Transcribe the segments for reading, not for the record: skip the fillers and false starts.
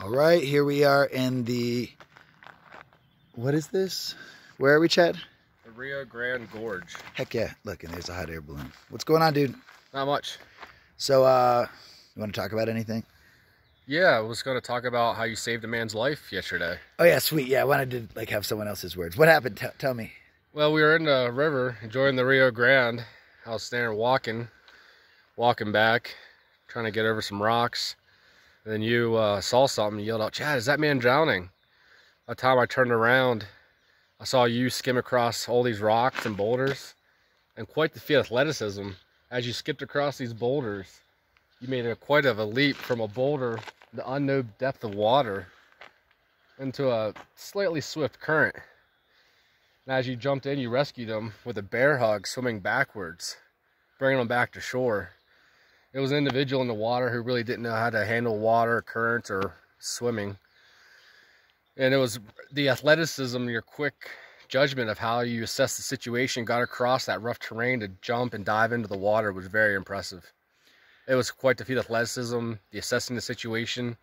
All right, here we are in the, what is this? Where are we, Chad? The Rio Grande Gorge. Heck yeah, look, and there's a hot air balloon. What's going on, dude? Not much. So, you want to talk about anything? Yeah, I was going to talk about how you saved a man's life yesterday. Oh yeah, sweet. Yeah, I wanted to like have someone else's words. What happened? Tell me. Well, we were in the river enjoying the Rio Grande. I was standing walking back, trying to get over some rocks. And then you saw something, you yelled out, "Chad, is that man drowning?" By the time I turned around, I saw you skim across all these rocks and boulders, and quite the feat of athleticism. As you skipped across these boulders, you made quite of a leap from a boulder, the unknown depth of water, into a slightly swift current. And as you jumped in, you rescued him with a bear hug, swimming backwards, bringing him back to shore. It was an individual in the water who really didn't know how to handle water, currents, or swimming. And it was the athleticism, your quick judgment of how you assessed the situation, got across that rough terrain to jump and dive into the water was very impressive. It was quite the feat of athleticism, the assessing the situation,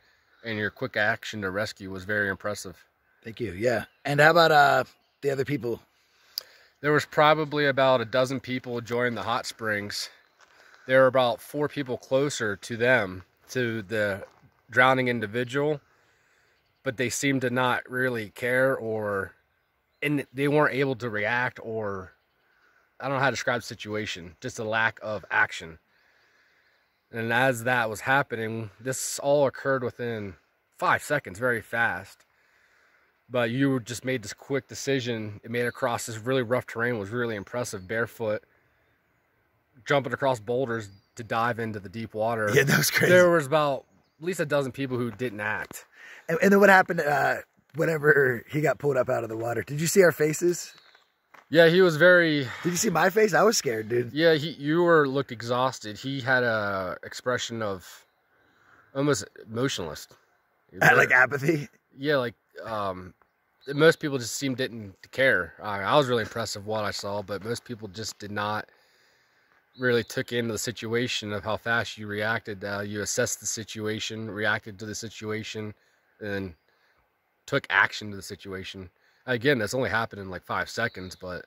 and your quick action to rescue was very impressive. Thank you. Yeah. And how about the other people? There was probably about a dozen people joining the hot springs. There were about 4 people closer to them, to the drowning individual, but they seemed to not really care, and they weren't able to react, or I don't know how to describe the situation, just a lack of action. And as that was happening, this all occurred within 5 seconds, very fast. But you just made this quick decision. It made across this really rough terrain, was really impressive, barefoot, jumping across boulders to dive into the deep water. Yeah, that was crazy. There was about at least a dozen people who didn't act. And then what happened whenever he got pulled up out of the water? Did you see our faces? Yeah, he was very... Did you see my face? I was scared, dude. Yeah, you looked exhausted. He had a expression of almost emotionless. Like apathy? Yeah, like most people just didn't care. I was really impressed with what I saw, but most people just did not really took into the situation of how fast you reacted. You assessed the situation, reacted to the situation, and took action to the situation. Again, that's only happened in like 5 seconds, but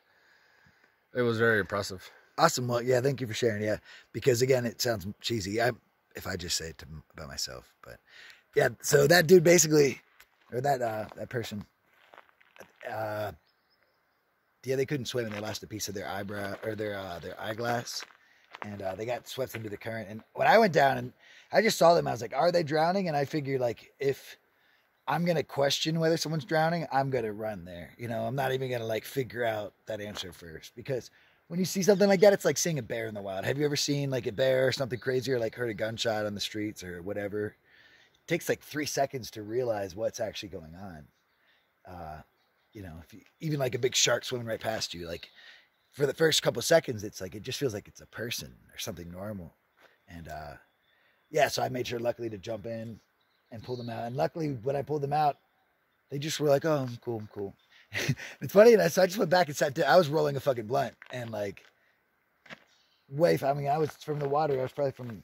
it was very impressive. Awesome. Well, yeah, thank you for sharing. Yeah, because again, it sounds cheesy if I just say it about myself, but yeah. So that dude basically, or that person, yeah, they couldn't swim and they lost a piece of their eyebrow or their eyeglass, and they got swept into the current. And when I went down and I just saw them, I was like, "Are they drowning?" And I figured, like, if I'm going to question whether someone's drowning, I'm going to run there. You know, I'm not even going to like figure out that answer first, because when you see something like that, it's like seeing a bear in the wild. Have you ever seen like a bear or something crazy, or like heard a gunshot on the streets or whatever? It takes like 3 seconds to realize what's actually going on. You know, if you, even like a big shark swimming right past you, like for the first couple of seconds, it's like, it just feels like it's a person or something normal. And yeah, so I made sure luckily to jump in and pull them out. And luckily, when I pulled them out, they just were like, "Oh, I'm cool, I'm cool." It's funny, and so I just went back and sat down. I was rolling a fucking blunt, and like, I mean, I was from the water. I was probably from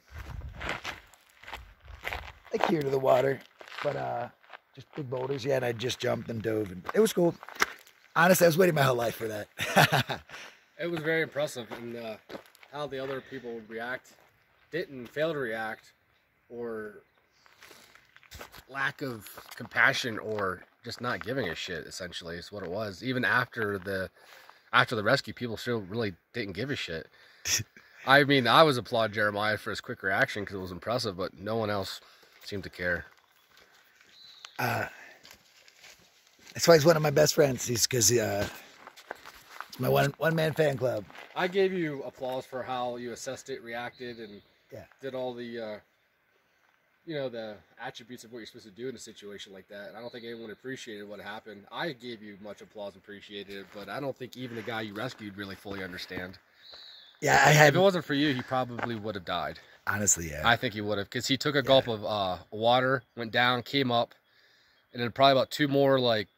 like here to the water, but just big boulders. Yeah, and I just jumped and dove, and it was cool. Honestly, I was waiting my whole life for that. It was very impressive, and how the other people would react, didn't fail to react, or lack of compassion, or just not giving a shit, essentially, is what it was. Even after the rescue, people still really didn't give a shit. I mean, I was applaud Jeremiah for his quick reaction because it was impressive, but no one else seemed to care. That's why he's one of my best friends. He's because it's my one man fan club. I gave you applause for how you assessed it, reacted, and did all the you know, the attributes of what you're supposed to do in a situation like that. And I don't think anyone appreciated what happened. I gave you much applause and appreciated it, but I don't think even the guy you rescued really fully understand. Yeah, if it wasn't for you, he probably would have died. Honestly, yeah. I think he would have, because he took a gulp of water, went down, came up, and then probably about 2 more like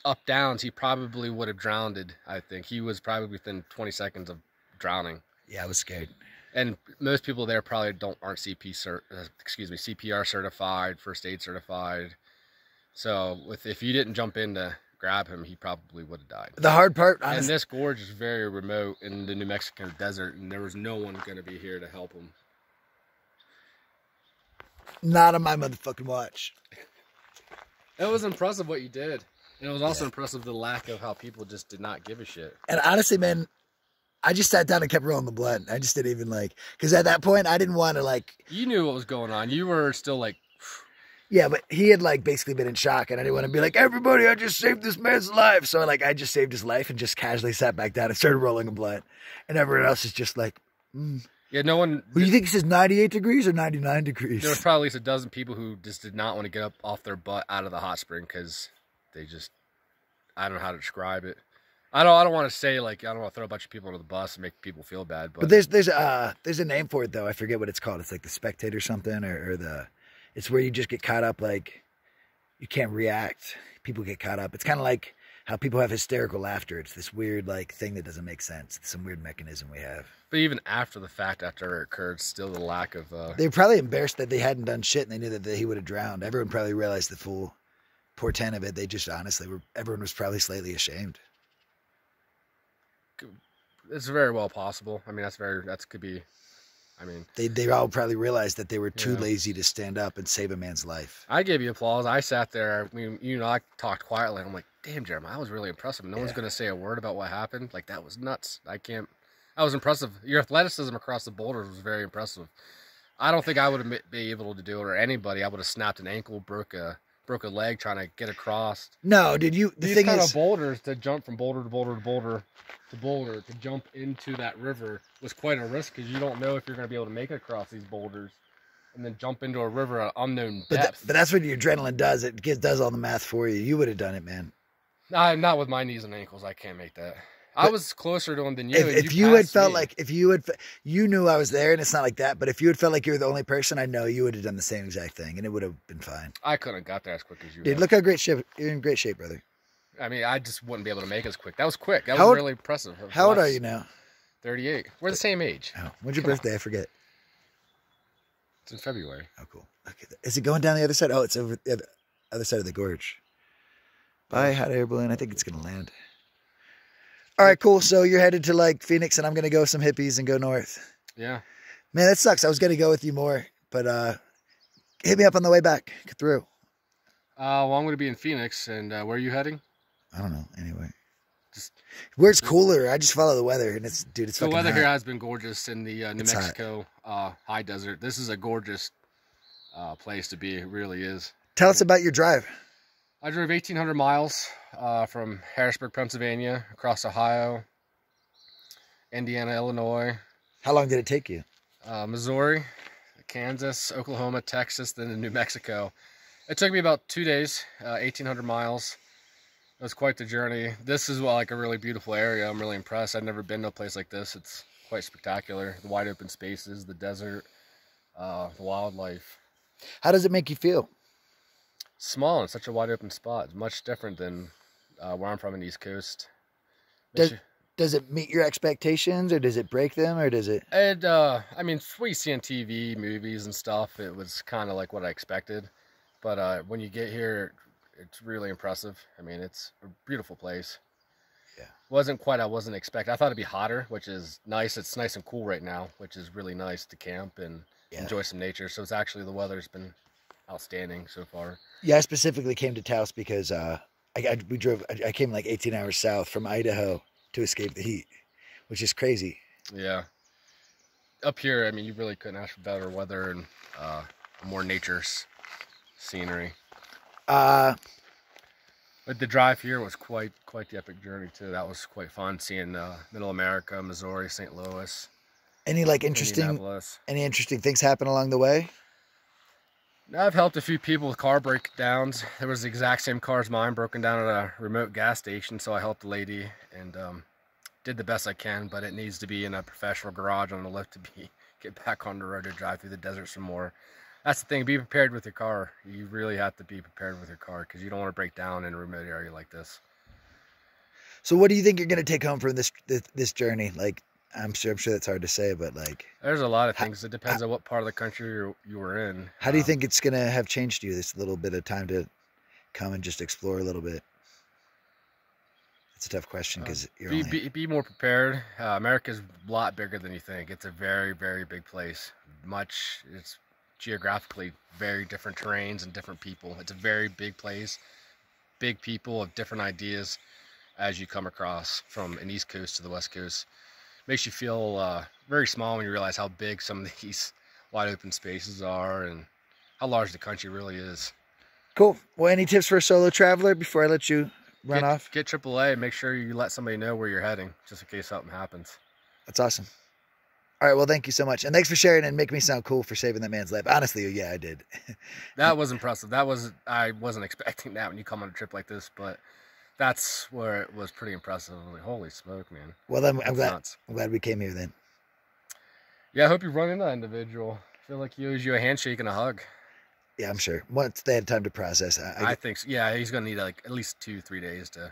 up downs, he probably would have drowned. I think he was probably within 20 seconds of drowning. Yeah, I was scared. And most people there probably aren't CPR certified, first aid certified. So if you didn't jump in to grab him, he probably would have died. The hard part, honestly, and this gorge is very remote in the New Mexico desert, and there was no one going to be here to help him. Not on my motherfucking watch. It was impressive what you did. And it was also impressive the lack of how people just did not give a shit. And honestly, man, I just sat down and kept rolling the blunt. I just didn't even because at that point I didn't want to You knew what was going on. You were still like. Yeah, but he had basically been in shock, and I didn't want to be like, everybody, I just saved this man's life. So I just saved his life and just casually sat back down and started rolling a blunt. And everyone else is just like, Yeah, no one. Well, you think it says 98 degrees or 99 degrees? There was probably at least a dozen people who just did not want to get up off their butt out of the hot spring because they just, I don't know how to describe it. I don't want to say I don't want to throw a bunch of people under the bus and make people feel bad. But there's a name for it though. I forget what it's called. It's like the spectator something or it's where you just get caught up you can't react. People get caught up. It's kind of like how people have hysterical laughter. It's this weird thing that doesn't make sense. It's some weird mechanism we have. But even after the fact, after it occurred, still the lack of... They were probably embarrassed that they hadn't done shit and they knew that he would have drowned. Everyone probably realized the full portent of it. They just honestly everyone was probably slightly ashamed. It's very well possible. I mean, that could be... They all probably realized that they were too lazy to stand up and save a man's life. I gave you applause. I sat there. I talked quietly. I'm like, damn, Jeremiah, that was really impressive. No one's going to say a word about what happened. That was nuts. I was impressive. Your athleticism across the boulders was very impressive. I don't think I would have been able to do it, or anybody. I would have snapped an ankle, broke a leg trying to get across. No, did you? These kind of boulders to jump from boulder to boulder to boulder to boulder to jump into that river was quite a risk because you don't know if you're going to be able to make it across these boulders and then jump into a river at unknown depth. But that's what your adrenaline does. It does all the math for you. You would have done it, man. Not with my knees and ankles. I can't make that. I was closer to him than you. If you had felt you knew I was there, and it's not like that, but if you had felt like you were the only person, I know you would have done the same exact thing, and it would have been fine. I couldn't have got there as quick as you. Dude, look how you're in great shape, brother. I mean, I just wouldn't be able to make it as quick. That was quick. That was really impressive. How old are you now? 38. We're the same age. Oh, when's your birthday? I forget. It's in February. Oh, cool. Okay. Is it going down the other side? Oh, it's over the other side of the gorge. Bye, hot air balloon. I think it's going to land. All right, cool. So you're headed to Phoenix, and I'm going to go with some hippies and go north. Yeah. Man, that sucks. I was going to go with you more, but hit me up on the way back through. Well, I'm going to be in Phoenix, and where are you heading? I don't know. Anyway, where it's cooler. I just follow the weather, and it's the weather here has been gorgeous in the New Mexico high desert. This is a gorgeous place to be. It really is. Tell us about your drive. I drove 1,800 miles from Harrisburg, Pennsylvania, across Ohio, Indiana, Illinois. How long did it take you? Missouri, Kansas, Oklahoma, Texas, then to New Mexico. It took me about 2 days, 1,800 miles. It was quite the journey. This is a really beautiful area. I'm really impressed. I've never been to a place like this. It's quite spectacular. The wide open spaces, the desert, the wildlife. How does it make you feel? Small in such a wide open spot. It's much different than where I'm from in the East Coast. Does it meet your expectations, or does it break them, or does it? I mean, what you see on TV, movies and stuff, it was kind of like what I expected. But when you get here, it's really impressive. I mean, it's a beautiful place. Yeah. Wasn't quite I wasn't expecting. I thought it'd be hotter, which is nice. It's nice and cool right now, which is really nice to camp and enjoy some nature. So it's actually, the weather's been outstanding so far. Yeah, I specifically came to Taos because I came 18 hours south from Idaho to escape the heat, which is crazy. Yeah. Up here, I mean, you really couldn't ask for better weather and more nature scenery. But the drive here was quite the epic journey too. That was quite fun, seeing Middle America, Missouri, St. Louis. Any interesting things happen along the way? I've helped a few people with car breakdowns. There was the exact same car as mine broken down at a remote gas station, so I helped the lady and did the best I can, but it needs to be in a professional garage on the lift to get back on the road to drive through the desert some more. That's the thing, be prepared with your car. You really have to be prepared with your car because you don't want to break down in a remote area like this. So what do you think you're going to take home from this journey? I'm sure that's hard to say, but like, There's a lot of things. It depends on what part of the country you were in. how do you think it's gonna have changed you this little bit of time to come and just explore a little bit? It's a tough question because be more prepared. America's a lot bigger than you think. It's a very, very big place. It's geographically very different terrains and different people. It's a very big place, big people of different ideas as you come across from an East Coast to the West Coast. Makes you feel very small when you realize how big some of these wide open spaces are and how large the country really is. Cool. Well, any tips for a solo traveler before I let you run off? Get AAA and make sure you let somebody know where you're heading, just in case something happens. That's awesome. All right, well, thank you so much. And thanks for sharing and making me sound cool for saving that man's life. Honestly, yeah, I did. That was impressive. I wasn't expecting that when you come on a trip like this, but that's where it was pretty impressive. I was like, holy smoke, man. Well, I'm glad we came here then. Yeah, I hope you run into that individual. I feel like he owes you a handshake and a hug. Yeah, I'm sure. Once they had time to process. I think so. Yeah, he's going to need like at least 2-3 days to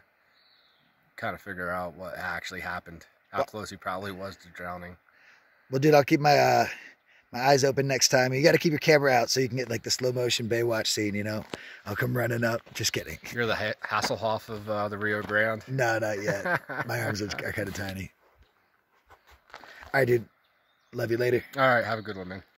kind of figure out what actually happened, how close he probably was to drowning. Well, dude, I'll keep my my eyes open next time. You got to keep your camera out so you can get like the slow motion Baywatch scene, you know? I'll come running up. Just kidding. You're the Hasselhoff of the Rio Grande? No, not yet. My arms are kind of tiny. All right, dude. Love you later. All right, have a good one, man.